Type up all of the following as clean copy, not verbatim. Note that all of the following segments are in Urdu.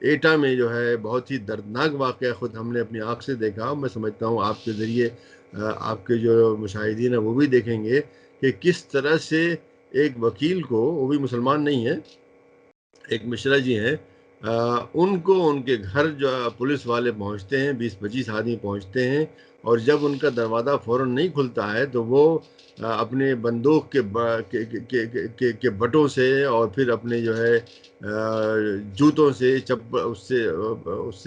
ایٹا میں جو ہے بہت ہی دردناک واقعہ خود ہم نے اپنی آنکھ سے دیکھا. میں سمجھتا ہوں آپ کے ذریعے آپ کے جو مشاہدین ہیں وہ بھی دیکھیں گے کہ کس طرح سے ایک وکیل کو، وہ بھی مسلمان نہیں ہے، ایک مشرا جی ہیں، ان کو ان کے گھر جو پولیس والے پہنچتے ہیں، 20-25 آدمی پہنچتے ہیں، اور جب ان کا دروازہ فوراً نہیں کھلتا ہے تو وہ اپنے بندوق کے بٹوں سے اور پھر اپنے جو ہے جوتوں سے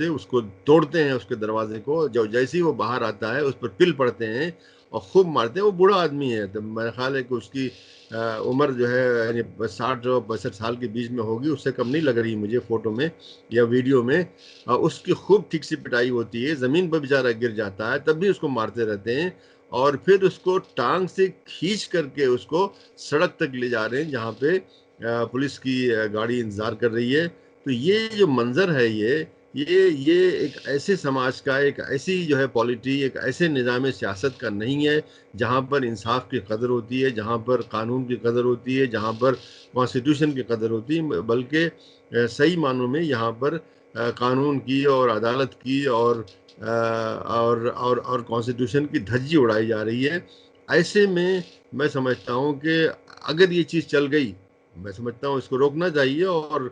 اس کو توڑتے ہیں، اس کے دروازے کو. جو جیسے ہی وہ باہر آتا ہے اس پر پل پڑتے ہیں اور خوب مارتے ہیں. وہ بوڑھا آدمی ہے، تو میرا خیال ہے کہ اس کی عمر جو ہے یعنی 60 اور 62 سال کے بیچ میں ہوگی، اس سے کم نہیں لگ رہی مجھے فوٹو میں یا ویڈیو میں. اس کی خوب ٹھیک سی پٹائی ہوتی ہے، زمین پر بیچارہ گر جاتا ہے، تب بھی اس کو مارتے رہتے ہیں، اور پھر اس کو ٹانگ سے کھینچ کر کے اس کو سڑک تک لے جا رہے ہیں جہاں پہ پولیس کی گاڑی انتظار کر رہی ہے. تو یہ جو منظر ہے، یہ ایک ایسے سماج کا، ایک ایسی جو ہے پالیٹی، ایک ایسے نظام سیاست کا نہیں ہے جہاں پر انصاف کی قدر ہوتی ہے، جہاں پر قانون کی قدر ہوتی ہے، جہاں پر کانسٹیٹیوشن کی قدر ہوتی ہے، بلکہ صحیح معنوں میں یہاں پر قانون کی اور عدالت کی اور کانسٹیٹیوشن کی دھجی اڑائی جا رہی ہے. ایسے میں سمجھتا ہوں کہ اگر یہ چیز چل گئی، میں سمجھتا ہوں اس کو روکنا چاہیے، اور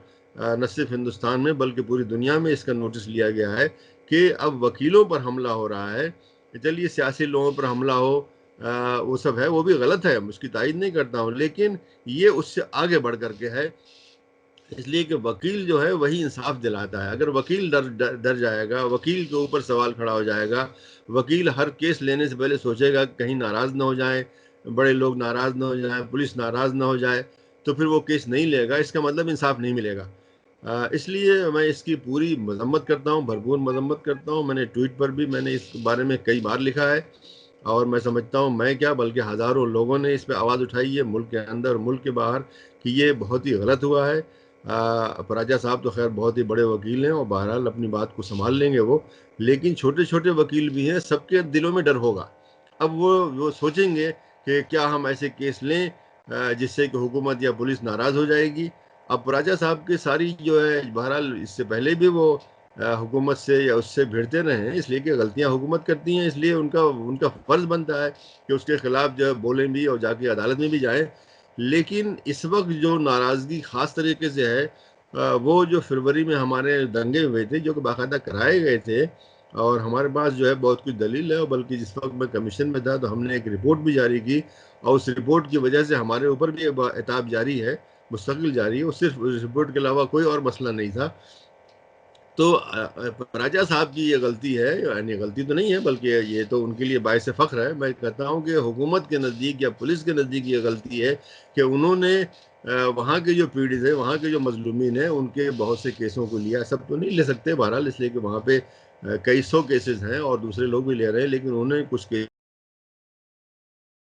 نہ صرف ہندوستان میں بلکہ پوری دنیا میں اس کا نوٹس لیا گیا ہے کہ اب وکیلوں پر حملہ ہو رہا ہے. چلیے سیاسی لوگوں پر حملہ ہو، وہ سب ہے، وہ بھی غلط ہے، اس کی تائید نہیں کرتا ہوں، لیکن یہ اس سے آگے بڑھ کر کے ہے. اس لیے کہ وکیل جو ہے وہی انصاف دلاتا ہے. اگر وکیل ڈر جائے گا، وکیل کے اوپر سوال کھڑا ہو جائے گا، وکیل ہر کیس لینے سے پہلے سوچے گا کہ کہیں ناراض نہ ہو جائیں، بڑے لوگ ناراض نہ ہو جائیں، پولیس ناراض نہ ہو جائے، تو پھر وہ کیس نہیں لے گا. اس کا مطلب انصاف نہیں ملے گا. اس لیے میں اس کی پوری مذمت کرتا ہوں، بھرپور مذمت کرتا ہوں. میں نے ٹویٹ پر بھی میں نے اس بارے میں کئی بار لکھا ہے، اور میں سمجھتا ہوں میں کیا بلکہ ہزاروں لوگوں نے اس پہ آواز اٹھائی ہے، ملک کے اندر اور ملک کے باہر، کہ یہ بہت ہی غلط ہوا ہے. پراجا صاحب تو خیر بہت ہی بڑے وکیل ہیں اور بہرحال اپنی بات کو سنبھال لیں گے وہ، لیکن چھوٹے چھوٹے وکیل بھی ہیں، سب کے دلوں میں ڈر ہوگا. اب وہ سوچیں گے کہ کیا ہم ایسے کیس لیں جس سے کہ حکومت یا پولیس ناراض ہو جائے گی. اب پراجا صاحب کی ساری جو ہے بہرحال اس سے پہلے بھی وہ حکومت سے یا اس سے بھیڑتے رہے ہیں، اس لیے کہ غلطیاں حکومت کرتی ہیں، اس لیے ان کا فرض بنتا ہے کہ اس کے خلاف جو ہے بولیں بھی اور جا کے عدالت میں بھی جائیں. لیکن اس وقت جو ناراضگی خاص طریقے سے ہے، وہ جو فروری میں ہمارے دنگے ہوئے تھے جو کہ باقاعدہ کرائے گئے تھے، اور ہمارے پاس جو ہے بہت کچھ دلیل ہے، اور بلکہ جس وقت میں کمیشن میں تھا تو ہم نے ایک رپورٹ بھی جاری کی، اور اس رپورٹ کی وجہ سے ہمارے اوپر بھی عتاب جاری ہے، مستقل جاری ہے. وہ صرف اس رپورٹ کے علاوہ کوئی اور مسئلہ نہیں تھا. تو راجا صاحب کی یہ غلطی ہے، یعنی غلطی تو نہیں ہے بلکہ یہ تو ان کے لیے باعث فخر ہے. میں کہتا ہوں کہ حکومت کے نزدیک یا پولیس کے نزدیک یہ غلطی ہے کہ انہوں نے وہاں کے جو پیڑت ہیں، وہاں کے جو مظلومین ہیں، ان کے بہت سے کیسوں کو لیا. سب تو نہیں لے سکتے بہرحال، اس لیے کہ وہاں پہ کئی سو کیسز ہیں اور دوسرے لوگ بھی لے رہے ہیں، لیکن انہوں نے کچھ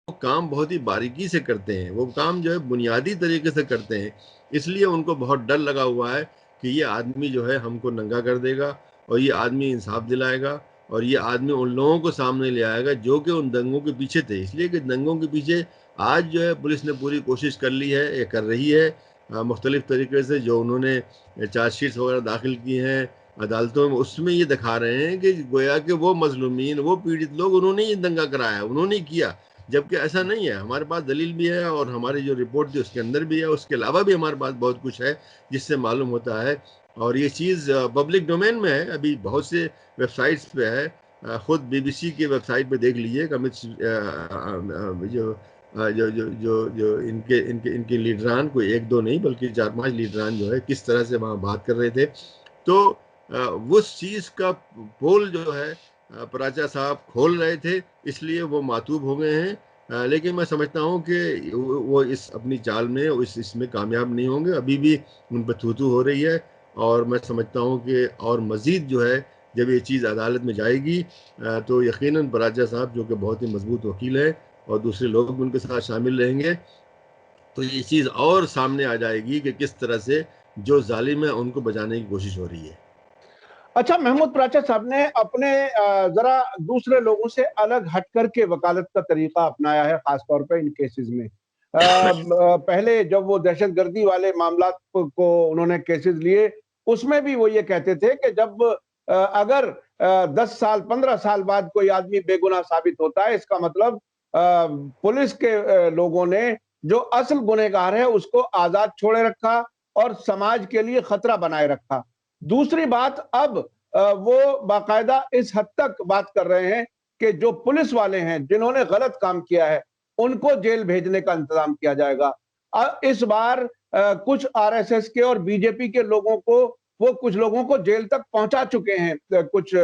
وہ کام بہت ہی باریکی سے کرتے ہیں، وہ کام جو ہے بنیادی طریقے سے کرتے ہیں. اس لیے ان کو بہت ڈر لگا ہوا ہے کہ یہ آدمی جو ہے ہم کو ننگا کر دے گا، اور یہ آدمی انصاف دلائے گا، اور یہ آدمی ان لوگوں کو سامنے لے آئے گا جو کہ ان دنگوں کے پیچھے تھے. اس لیے کہ دنگوں کے پیچھے آج جو ہے پولیس نے پوری کوشش کر لی ہے، یہ کر رہی ہے مختلف طریقے سے. جو انہوں نے چارج شیٹس وغیرہ داخل کی ہیں عدالتوں میں، اس میں یہ دکھا رہے ہیں کہ گویا کہ وہ مظلومین، وہ پیڑت لوگ، انہوں نے یہ دنگا کرایا، انہوں نے کیا، جبکہ ایسا نہیں ہے. ہمارے پاس دلیل بھی ہے، اور ہماری جو رپورٹ تھی اس کے اندر بھی ہے، اس کے علاوہ بھی ہمارے پاس بہت کچھ ہے جس سے معلوم ہوتا ہے. اور یہ چیز پبلک ڈومین میں ہے، ابھی بہت سے ویب سائٹس پہ ہے. خود بی بی سی کی ویب سائٹ پہ دیکھ لیجیے کہ جو ان کے لیڈران، کوئی ایک دو نہیں بلکہ 4-5 لیڈران جو ہے کس طرح سے وہاں بات کر رہے تھے. تو اس چیز کا پول جو ہے پراچا صاحب کھول رہے تھے، اس لیے وہ معتوب ہو گئے ہیں. لیکن میں سمجھتا ہوں کہ وہ اس اپنی چال میں اس میں کامیاب نہیں ہوں گے. ابھی بھی ان پہ تھو ہو رہی ہے، اور میں سمجھتا ہوں کہ اور مزید جو ہے جب یہ چیز عدالت میں جائے گی تو یقیناً پراچا صاحب جو کہ بہت ہی مضبوط وکیل ہیں اور دوسرے لوگ بھی ان کے ساتھ شامل رہیں گے، تو یہ چیز اور سامنے آ جائے گی کہ کس طرح سے جو ظالم ہے ان کو بچانے کی کوشش ہو رہی ہے. اچھا، محمود پراچا صاحب نے اپنے ذرا دوسرے لوگوں سے الگ ہٹ کر کے وکالت کا طریقہ اپنایا ہے، خاص طور پہ ان کیسز میں. پہلے جب وہ دہشت گردی والے معاملات کو انہوں نے کیسز لیے اس میں بھی وہ یہ کہتے تھے کہ جب اگر 10 سال 15 سال بعد کوئی آدمی بے گناہ ثابت ہوتا ہے، اس کا مطلب پولیس کے لوگوں نے جو اصل گنہگار ہے اس کو آزاد چھوڑے رکھا اور سماج کے لیے خطرہ بنائے رکھا۔ دوسری بات، اب وہ باقاعدہ اس حد تک بات کر رہے ہیں کہ جو پولیس والے ہیں جنہوں نے غلط کام کیا ہے ان کو جیل بھیجنے کا انتظام کیا جائے گا۔ اس بار کچھ آر ایس ایس کے اور بی جے پی کے لوگوں کو وہ کچھ لوگوں کو جیل تک پہنچا چکے ہیں، کچھ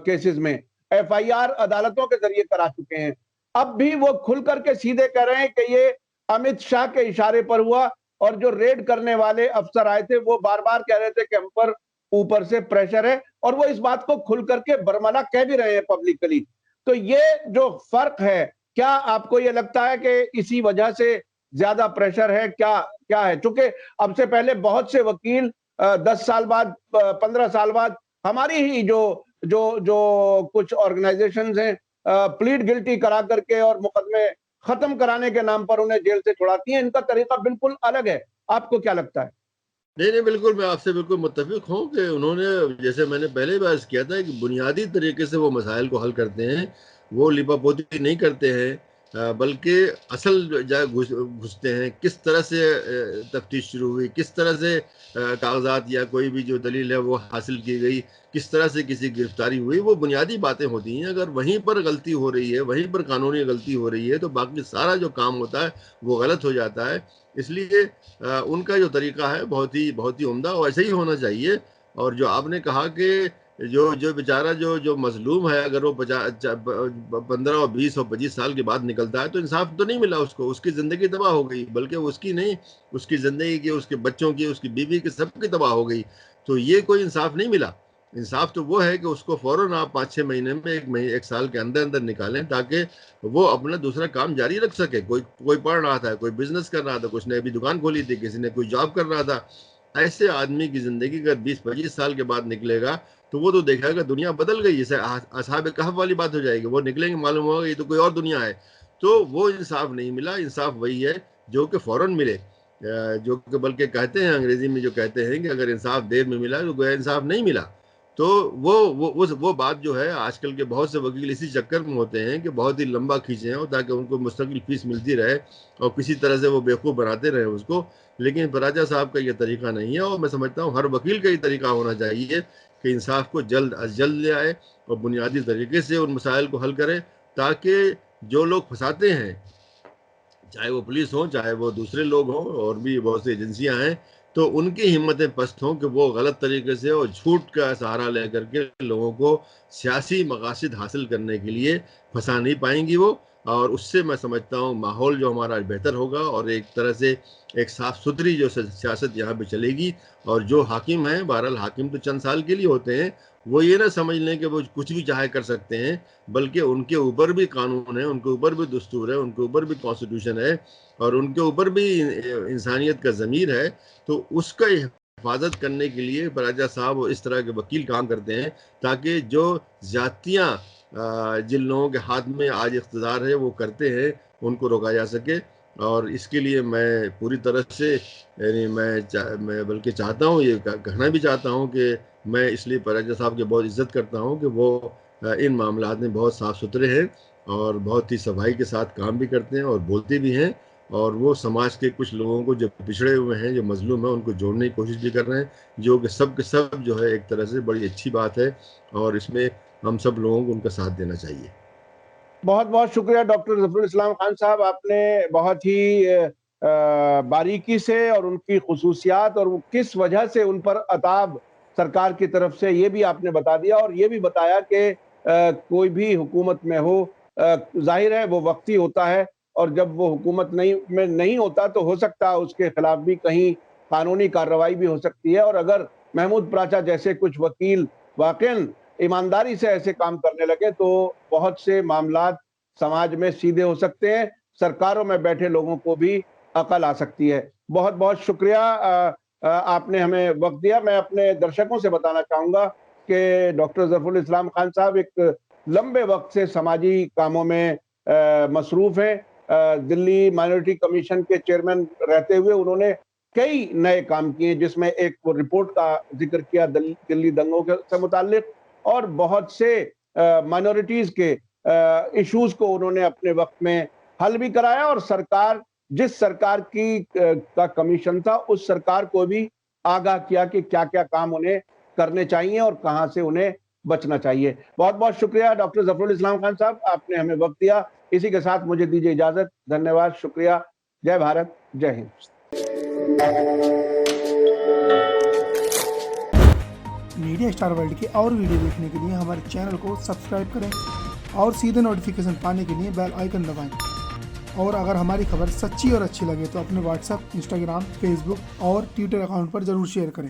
کیسز میں ایف آئی آر عدالتوں کے ذریعے کرا چکے ہیں۔ اب بھی وہ کھل کر کے سیدھے کہہ رہے ہیں کہ یہ امت شاہ کے اشارے پر ہوا، اور جو ریڈ کرنے والے افسر آئے تھے وہ بار بار کہہ رہے تھے کہ ہم پر اوپر سے پریشر ہے، اور وہ اس بات کو کھل کر کے برملا کہہ بھی رہے ہیں پبلکلی۔ تو یہ جو فرق ہے، کیا آپ کو یہ لگتا ہے کہ اسی وجہ سے زیادہ پریشر ہے؟ کیا ہے؟ چونکہ اب سے پہلے بہت سے وکیل 10 سال بعد 15 سال بعد ہماری ہی جو کچھ آرگنائزیشنز ہیں پلیڈ گلٹی کرا کر کے اور مقدمے ختم کرانے کے نام پر انہیں جیل سے چھڑاتی ہیں۔ ان کا طریقہ بالکل الگ ہے۔ آپ کو کیا لگتا ہے؟ نہیں، بالکل میں آپ سے بالکل متفق ہوں کہ انہوں نے، جیسے میں نے پہلے بھی عرض کیا تھا، کہ بنیادی طریقے سے وہ مسائل کو حل کرتے ہیں، وہ لیپا پوتی نہیں کرتے ہیں، بلکہ اصل جائے گھستے ہیں۔ کس طرح سے تفتیش شروع ہوئی، کس طرح سے کاغذات یا کوئی بھی جو دلیل ہے وہ حاصل کی گئی، کس طرح سے کسی گرفتاری ہوئی، وہ بنیادی باتیں ہوتی ہیں۔ اگر وہیں پر غلطی ہو رہی ہے، وہیں پر قانونی غلطی ہو رہی ہے، تو باقی سارا جو کام ہوتا ہے وہ غلط ہو جاتا ہے۔ اس لیے ان کا جو طریقہ ہے بہت ہی عمدہ، اور ایسے ہی ہونا چاہیے۔ اور جو آپ نے کہا کہ جو بیچارہ جو مظلوم ہے، اگر وہ 15 اور 20 اور 25 سال کے بعد نکلتا ہے تو انصاف تو نہیں ملا اس کو، اس کی زندگی تباہ ہو گئی، بلکہ اس کی نہیں، اس کی زندگی کی، اس کے بچوں کی، اس کی بیوی کی، سب کی تباہ ہو گئی۔ تو یہ کوئی انصاف نہیں ملا۔ انصاف تو وہ ہے کہ اس کو فوراً آپ 5-6 مہینے میں ایک سال کے اندر اندر نکالیں، تاکہ وہ اپنا دوسرا کام جاری رکھ سکے۔ کوئی پڑھ رہا تھا، کوئی بزنس کر رہا تھا، کچھ نے ابھی دکان کھولی تھی، کسی نے کوئی جاب کر رہا تھا۔ ایسے آدمی کی زندگی اگر 20-25 سال کے بعد نکلے گا تو وہ تو دیکھا گا دنیا بدل گئی، جیسے اصحاب کہف والی بات ہو جائے گی۔ وہ نکلیں گے، معلوم ہوگا یہ تو کوئی اور دنیا ہے۔ تو وہ انصاف نہیں ملا۔ انصاف وہی ہے جو کہ فوراً ملے، جو کہ بلکہ کہتے ہیں انگریزی میں، جو کہتے ہیں کہ اگر انصاف دیر میں ملا تو گویا انصاف نہیں ملا۔ تو وہ بات جو ہے، آج کل کے بہت سے وکیل اسی چکر میں ہوتے ہیں کہ بہت ہی لمبا کھینچے ہیں تاکہ ان کو مستقل فیس ملتی رہے، اور کسی طرح سے وہ بیوقوف بناتے رہے اس کو۔ لیکن راجہ صاحب کا یہ طریقہ نہیں ہے، اور میں سمجھتا ہوں ہر وکیل کا یہ طریقہ ہونا چاہیے کہ انصاف کو جلد از جلد لے آئے اور بنیادی طریقے سے ان مسائل کو حل کرے، تاکہ جو لوگ پھنساتے ہیں، چاہے وہ پولیس ہوں، چاہے وہ دوسرے لوگ ہوں، اور بھی بہت سی ایجنسیاں ہیں، تو ان کی ہمتیں پست ہوں کہ وہ غلط طریقے سے اور جھوٹ کا سہارا لے کر کے لوگوں کو سیاسی مقاصد حاصل کرنے کے لیے پھنسا نہیں پائیں گی وہ۔ اور اس سے میں سمجھتا ہوں ماحول جو ہمارا بہتر ہوگا، اور ایک طرح سے ایک صاف ستھری جو سیاست یہاں پہ چلے گی۔ اور جو حاکم ہیں، بہرحال حاکم تو چند سال کے لیے ہوتے ہیں، وہ یہ نہ سمجھ لیں کہ وہ کچھ بھی چاہے کر سکتے ہیں، بلکہ ان کے اوپر بھی قانون ہے، ان کے اوپر بھی دستور ہے، ان کے اوپر بھی کانسٹیٹیوشن ہے، اور ان کے اوپر بھی انسانیت کا ضمیر ہے۔ تو اس کا حفاظت کرنے کے لیے راجہ صاحب اس طرح کے وکیل کام کرتے ہیں، تاکہ جو زیادتیاں جن لوگوں کے ہاتھ میں آج اقتدار ہے وہ کرتے ہیں، ان کو روکا جا سکے۔ اور اس کے لیے میں پوری طرح سے، یعنی میں بلکہ چاہتا ہوں، یہ کہنا بھی چاہتا ہوں کہ میں اس لیے راجہ صاحب کی بہت عزت کرتا ہوں کہ وہ ان معاملات میں بہت صاف ستھرے ہیں، اور بہت ہی صفائی کے ساتھ کام بھی کرتے ہیں اور بولتے بھی ہیں۔ اور وہ سماج کے کچھ لوگوں کو جو پچھڑے ہوئے ہیں، جو مظلوم ہیں، ان کو جوڑنے کی کوشش بھی کر رہے ہیں، جو کہ سب کے سب جو ہے ایک طرح سے بڑی اچھی بات ہے، اور اس میں ہم سب لوگوں کو ان کا ساتھ دینا چاہیے۔ بہت بہت شکریہ ڈاکٹر ظفر الاسلام خان صاحب، آپ نے بہت ہی باریکی سے اور ان کی خصوصیات اور کس وجہ سے ان پر عتاب سرکار کی طرف سے، یہ بھی آپ نے بتا دیا، اور یہ بھی بتایا کہ کوئی بھی حکومت میں ہو، ظاہر ہے وہ وقتی ہوتا ہے، اور جب وہ حکومت میں نہیں ہوتا تو ہو سکتا ہے اس کے خلاف بھی کہیں قانونی کارروائی بھی ہو سکتی ہے۔ اور اگر محمود پراچا جیسے کچھ وکیل واقعاً ایمانداری سے ایسے کام کرنے لگے تو بہت سے معاملات سماج میں سیدھے ہو سکتے ہیں، سرکاروں میں بیٹھے لوگوں کو بھی عقل آ سکتی ہے۔ بہت بہت شکریہ، آپ نے ہمیں وقت دیا۔ میں اپنے درشکوں سے بتانا چاہوں گا کہ ڈاکٹر ظفر الاسلام خان صاحب ایک لمبے وقت سے سماجی کاموں میں مصروف ہیں۔ دلی مائنورٹی کمیشن کے چیئرمین رہتے ہوئے انہوں نے کئی نئے کام کیے، جس میں ایک وہ رپورٹ کا ذکر کیا دلی دنگوں سے متعلق، اور بہت سے مائنورٹیز کے ایشوز کو انہوں نے اپنے وقت میں حل بھی کرایا، اور سرکار جس سرکار کا کمیشن تھا اس سرکار کو بھی آگاہ کیا کہ کیا کیا کام انہیں کرنے چاہیے اور کہاں سے انہیں بچنا چاہیے۔ بہت بہت شکریہ ڈاکٹر ظفر الاسلام خان صاحب، آپ نے ہمیں وقت دیا۔ اسی کے ساتھ مجھے دیجیے اجازت، دھنیہ واد، شکریہ، جے بھارت، جے ہند۔ میڈیا اسٹار ورلڈ کے اور ویڈیو دیکھنے کے لیے ہمارے چینل کو سبسکرائب کریں اور سیدھے نوٹیفیکیشن پانے کے لیے بیل آئیکن دبائیں، اور اگر ہماری خبر سچی اور اچھی لگے تو اپنے واٹس ایپ، انسٹاگرام، فیس بک اور ٹویٹر اکاؤنٹ پر ضرور شیئر کریں۔